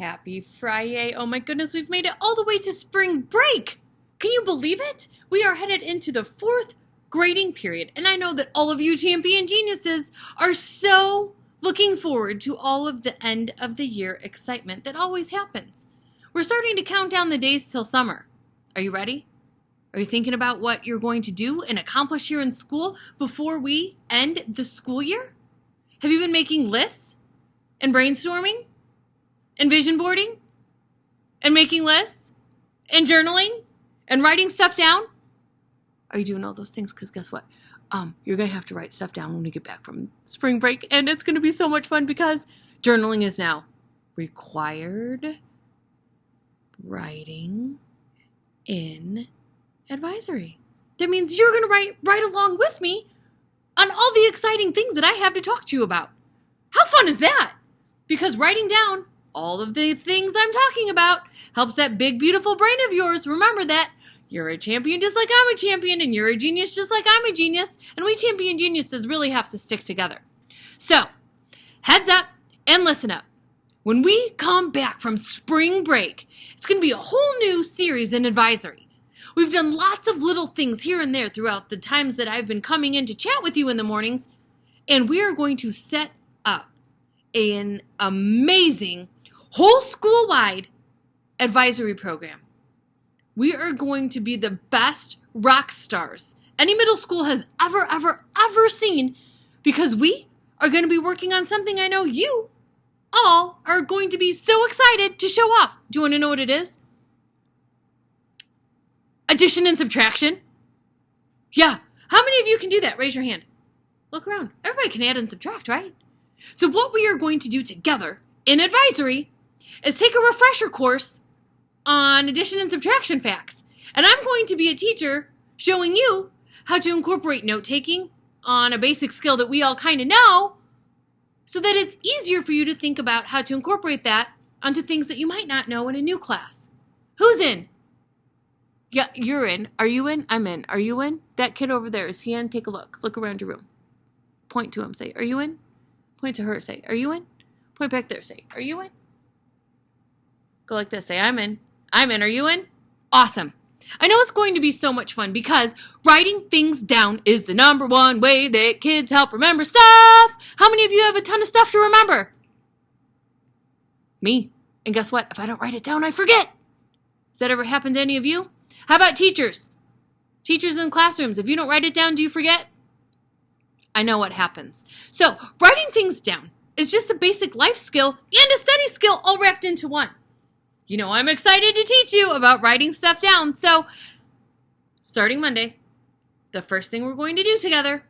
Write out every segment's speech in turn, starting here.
Happy Friday. Oh my goodness, we've made it all the way to spring break. Can you believe it? We are headed into the fourth grading period, and I know that all of you champion geniuses are so looking forward to all of the end of the year excitement that always happens. We're starting to count down the days till summer. Are you ready? Are you thinking about what you're going to do and accomplish here in school before we end the school year? Have you been making lists and brainstorming and vision boarding and making lists and journaling and writing stuff down? Are you doing all those things? Because guess what? You're going to have to write stuff down when we get back from spring break, and it's going to be so much fun because journaling is now required writing in advisory. That means you're going to write right along with me on all the exciting things that I have to talk to you about. How fun is that? Because writing down all of the things I'm talking about helps that big, beautiful brain of yours remember that you're a champion just like I'm a champion, and you're a genius just like I'm a genius, and we champion geniuses really have to stick together. So, heads up and listen up. When we come back from spring break, it's going to be a whole new series in advisory. We've done lots of little things here and there throughout the times that I've been coming in to chat with you in the mornings, and we are going to set up an amazing whole school-wide advisory program. We are going to be the best rock stars any middle school has ever seen, because we are going to be working on something I know you all are going to be so excited to show off. Do you want to know what it is? Addition and subtraction. Yeah. How many of you can do that? Raise your hand. Look around. Everybody can add and subtract, right? So what we are going to do together in advisory is take a refresher course on addition and subtraction facts. And I'm going to be a teacher showing you how to incorporate note-taking on a basic skill that we all kind of know, so that it's easier for you to think about how to incorporate that onto things that you might not know in a new class. Who's in? Yeah, you're in. Are you in? I'm in. Are you in? That kid over there, is he in? Take a look. Look around your room. Point to him. Say, are you in? Point to her. Say, are you in? Point back there. Say, are you in? Go like this. Say, I'm in. I'm in. Are you in? Awesome. I know it's going to be so much fun because writing things down is the number one way that kids help remember stuff. How many of you have a ton of stuff to remember? Me. And guess what? If I don't write it down, I forget. Has that ever happened to any of you? How about teachers? Teachers in classrooms, if you don't write it down, do you forget? I know what happens. So, writing things down is just a basic life skill and a study skill all wrapped into one. You know, I'm excited to teach you about writing stuff down. So, starting Monday, the first thing we're going to do together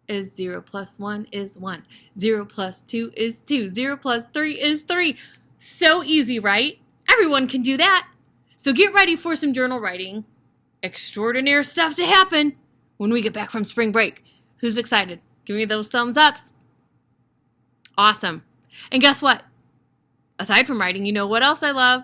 is 0 plus 1 is 1. 0 plus 2 is 2. 0 plus 3 is 3. So easy, right? Everyone can do that. So get ready for some journal writing. Extraordinary stuff to happen when we get back from spring break. Who's excited? Give me those thumbs ups. Awesome. And guess what? Aside from writing, you know what else I love?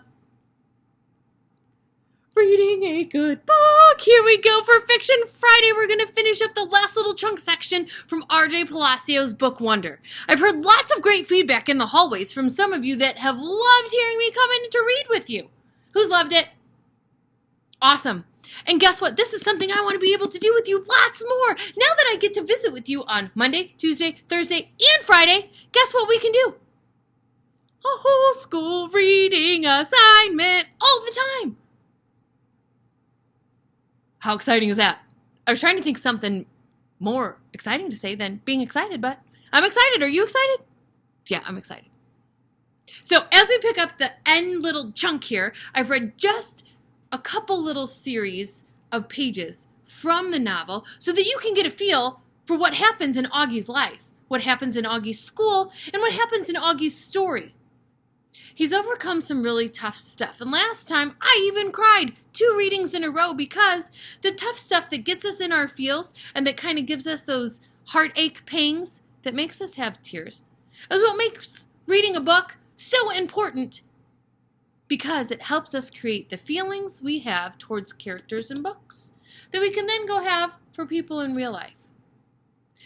Reading a good book. Here we go for Fiction Friday. We're going to finish up the last little chunk section from R.J. Palacios' book Wonder. I've heard lots of great feedback in the hallways from some of you that have loved hearing me come in to read with you. Who's loved it? Awesome. And guess what? This is something I want to be able to do with you lots more. Now that I get to visit with you on Monday, Tuesday, Thursday, and Friday, guess what we can do? A whole school reading assignment all the time. How exciting is that? I was trying to think something more exciting to say than being excited, but I'm excited. Are you excited? Yeah, I'm excited. So as we pick up the end little chunk here, I've read just a couple little series of pages from the novel so that you can get a feel for what happens in Augie's life, what happens in Augie's school, and what happens in Augie's story. He's overcome some really tough stuff, and last time I even cried 2 readings in a row because the tough stuff that gets us in our feels and that kind of gives us those heartache pangs that makes us have tears is what makes reading a book so important, because it helps us create the feelings we have towards characters in books that we can then go have for people in real life.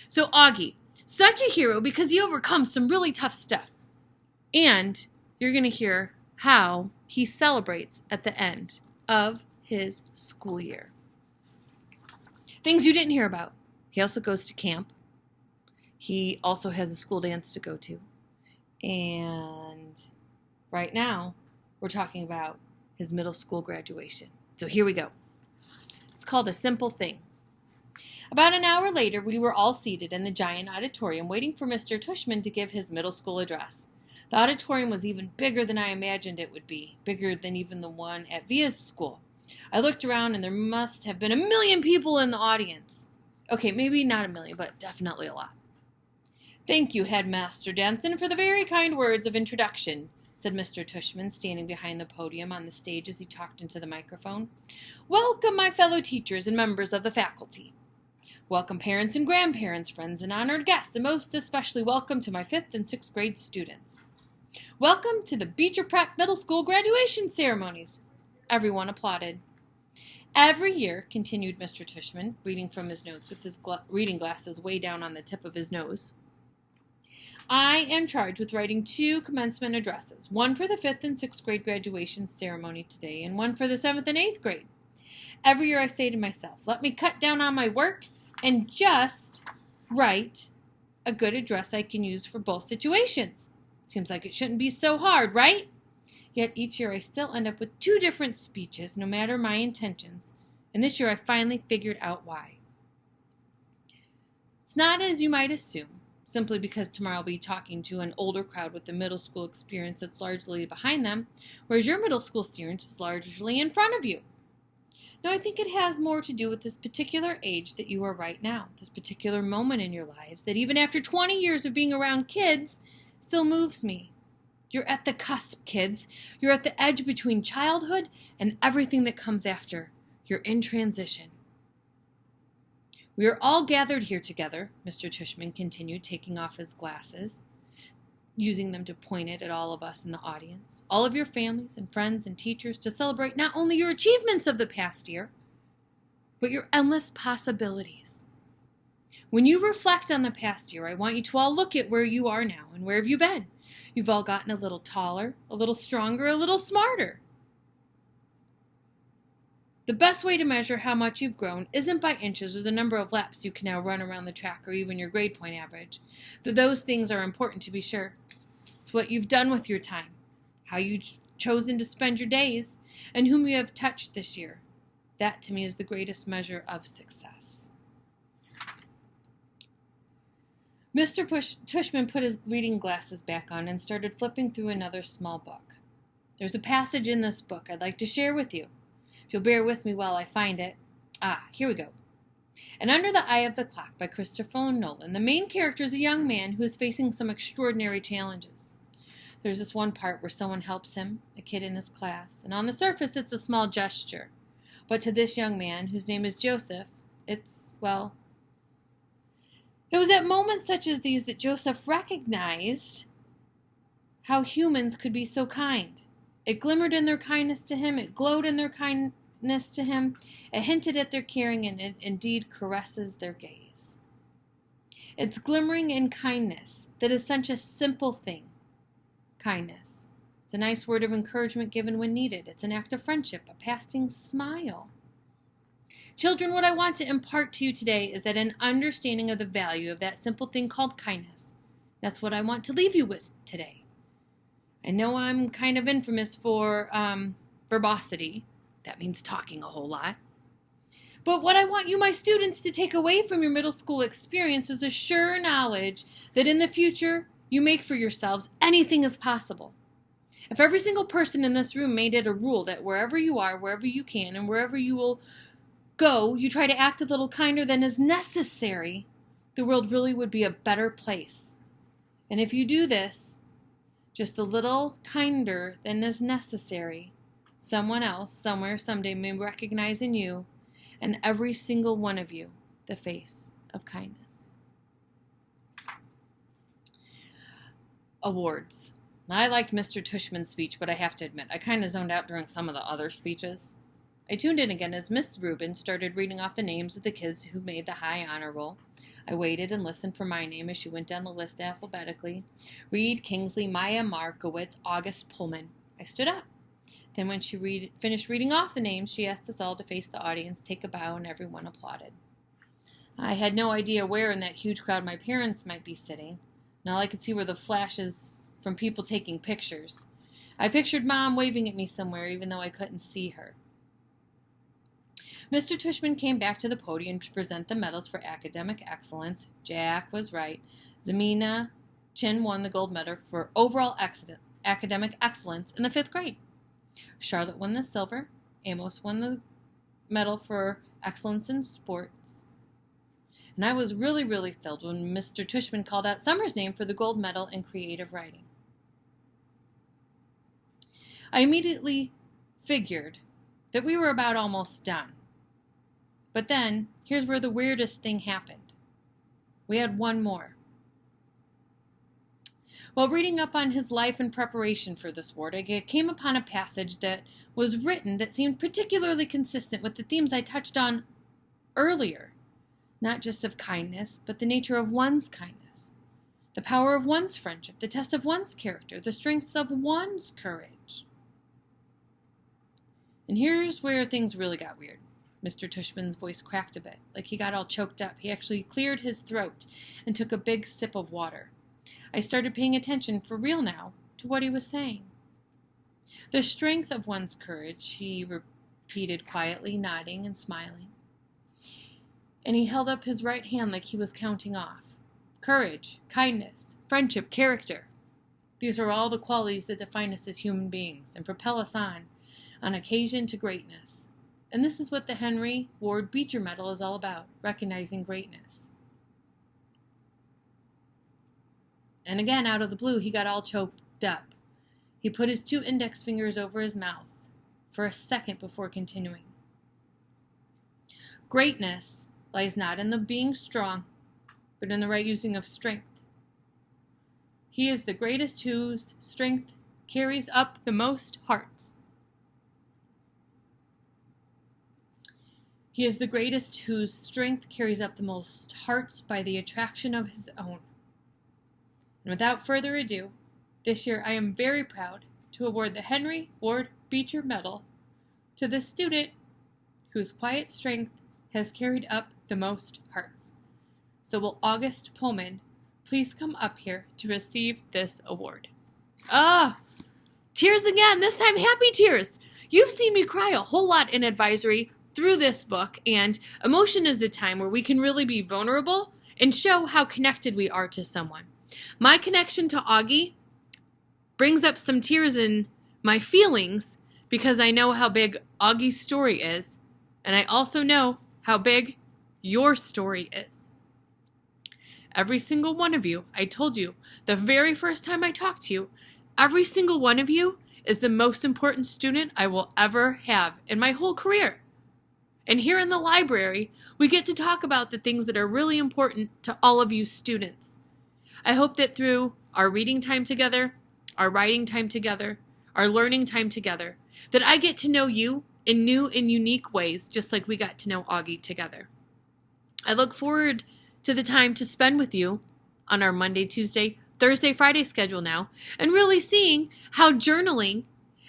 So Augie, such a hero because he overcomes some really tough stuff. And you're going to hear how he celebrates at the end of his school year. Things you didn't hear about. He also goes to camp. He also has a school dance to go to. And right now, we're talking about his middle school graduation. So here we go. It's called A Simple Thing. About an hour later, we were all seated in the giant auditorium waiting for Mr. Tushman to give his middle school address. The auditorium was even bigger than I imagined it would be, bigger than even the one at Via's school. I looked around and there must have been 1 million people in the audience. Okay, maybe not 1 million, but definitely a lot. "Thank you, Headmaster Denson, for the very kind words of introduction," said Mr. Tushman, standing behind the podium on the stage as he talked into the microphone. "Welcome, my fellow teachers and members of the faculty. Welcome, parents and grandparents, friends and honored guests, and most especially welcome to my 5th and 6th grade students. Welcome to the Beecher Prep Middle School graduation ceremonies." Everyone applauded. "Every year," continued Mr. Tushman, reading from his notes with his reading glasses way down on the tip of his nose, "I am charged with writing 2 commencement addresses, one for the 5th and 6th grade graduation ceremony today and one for the 7th and 8th grade. Every year I say to myself, let me cut down on my work and just write a good address I can use for both situations. Seems like it shouldn't be so hard, right? Yet each year I still end up with 2 different speeches, no matter my intentions. And this year I finally figured out why. It's not as you might assume, simply because tomorrow I'll be talking to an older crowd with a middle school experience that's largely behind them, whereas your middle school experience is largely in front of you. No, I think it has more to do with this particular age that you are right now, this particular moment in your lives that even after 20 years of being around kids still moves me. You're at the cusp, kids. You're at the edge between childhood and everything that comes after. You're in transition. We are all gathered here together," Mr. Tushman continued, taking off his glasses, using them to point it at all of us in the audience, "all of your families and friends and teachers, to celebrate not only your achievements of the past year, but your endless possibilities. When you reflect on the past year, I want you to all look at where you are now and where have you been. You've all gotten a little taller, a little stronger, a little smarter. The best way to measure how much you've grown isn't by inches or the number of laps you can now run around the track or even your grade point average, though those things are important to be sure. It's what you've done with your time, how you've chosen to spend your days, and whom you have touched this year. That, to me, is the greatest measure of success." Mr. Tushman put his reading glasses back on and started flipping through another small book. "There's a passage in this book I'd like to share with you. If you'll bear with me while I find it. Here we go. And Under the Eye of the Clock by Christopher Nolan, the main character is a young man who is facing some extraordinary challenges. There's this one part where someone helps him, a kid in his class, and on the surface it's a small gesture. But to this young man, whose name is Joseph, it was at moments such as these that Joseph recognized how humans could be so kind. It glimmered in their kindness to him, it glowed in their kindness to him, it hinted at their caring, and it indeed caresses their gaze. It's glimmering in kindness that is such a simple thing. Kindness. It's a nice word of encouragement given when needed. It's an act of friendship, a passing smile. Children, what I want to impart to you today is that an understanding of the value of that simple thing called kindness. That's what I want to leave you with today. I know I'm kind of infamous for verbosity. That means talking a whole lot. But what I want you, my students, to take away from your middle school experience is a sure knowledge that in the future you make for yourselves, anything is possible. If every single person in this room made it a rule that wherever you are, wherever you can, and wherever you will go, you try to act a little kinder than is necessary, the world really would be a better place. And if you do this, just a little kinder than is necessary, someone else, somewhere, someday may recognize in you and every single one of you the face of kindness. Awards. Now, I liked Mr. Tushman's speech, but I have to admit, I kind of zoned out during some of the other speeches. I tuned in again as Miss Rubin started reading off the names of the kids who made the high honor roll. I waited and listened for my name as she went down the list alphabetically. Reed, Kingsley, Maya Markowitz, August Pullman. I stood up. Then when she finished reading off the names, she asked us all to face the audience, take a bow, and everyone applauded. I had no idea where in that huge crowd my parents might be sitting, and all I could see were the flashes from people taking pictures. I pictured Mom waving at me somewhere, even though I couldn't see her. Mr. Tushman came back to the podium to present the medals for academic excellence. Jack was right. Zamina Chin won the gold medal for overall academic excellence in the 5th grade. Charlotte won the silver. Amos won the medal for excellence in sports. And I was really, really thrilled when Mr. Tushman called out Summer's name for the gold medal in creative writing. I immediately figured that we were about almost done. But then, here's where the weirdest thing happened. We had one more. While reading up on his life in preparation for this award, I came upon a passage that was written that seemed particularly consistent with the themes I touched on earlier, not just of kindness, but the nature of one's kindness, the power of one's friendship, the test of one's character, the strength of one's courage. And here's where things really got weird. Mr. Tushman's voice cracked a bit, like he got all choked up. He actually cleared his throat and took a big sip of water. I started paying attention, for real now, to what he was saying. The strength of one's courage, he repeated quietly, nodding and smiling. And he held up his right hand like he was counting off. Courage, kindness, friendship, character. These are all the qualities that define us as human beings and propel us on occasion to greatness. And this is what the Henry Ward Beecher Medal is all about, recognizing greatness. And again, out of the blue, he got all choked up. He put his 2 index fingers over his mouth for a second before continuing. Greatness lies not in the being strong, but in the right using of strength. He is the greatest whose strength carries up the most hearts. He is the greatest whose strength carries up the most hearts by the attraction of his own. And without further ado, this year I am very proud to award the Henry Ward Beecher Medal to the student whose quiet strength has carried up the most hearts. So will August Pullman please come up here to receive this award? Tears again, this time happy tears. You've seen me cry a whole lot in advisory through this book, and emotion is a time where we can really be vulnerable and show how connected we are to someone. My connection to Augie brings up some tears in my feelings because I know how big Augie's story is, and I also know how big your story is. Every single one of you, I told you the very first time I talked to you, every single one of you is the most important student I will ever have in my whole career. And here in the library, we get to talk about the things that are really important to all of you students. I hope that through our reading time together, our writing time together, our learning time together, that I get to know you in new and unique ways, just like we got to know Augie together. I look forward to the time to spend with you on our Monday, Tuesday, Thursday, Friday schedule now, and really seeing how journaling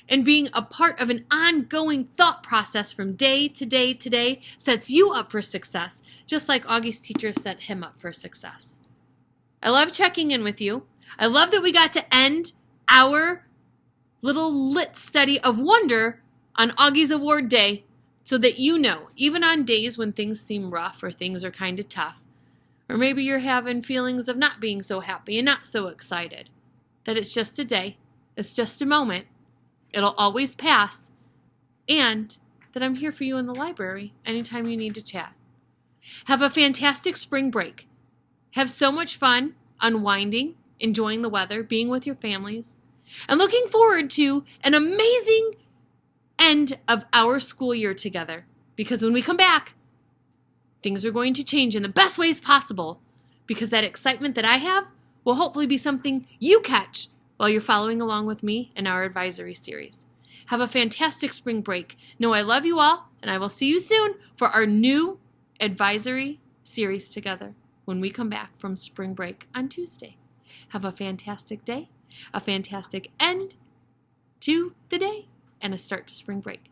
and being a part of an ongoing thought process from day to day to day sets you up for success, just like Augie's teacher set him up for success. I love checking in with you. I love that we got to end our little lit study of wonder on Augie's award day so that you know, even on days when things seem rough or things are kind of tough, or maybe you're having feelings of not being so happy and not so excited, that it's just a day, it's just a moment, it'll always pass, and that I'm here for you in the library anytime you need to chat. Have a fantastic spring break. Have so much fun unwinding, enjoying the weather, being with your families, and looking forward to an amazing end of our school year together. Because when we come back, things are going to change in the best ways possible, because that excitement that I have will hopefully be something you catch while you're following along with me in our advisory series. Have a fantastic spring break. Know I love you all, and I will see you soon for our new advisory series together when we come back from spring break on Tuesday. Have a fantastic day, a fantastic end, to the day and a start to spring break.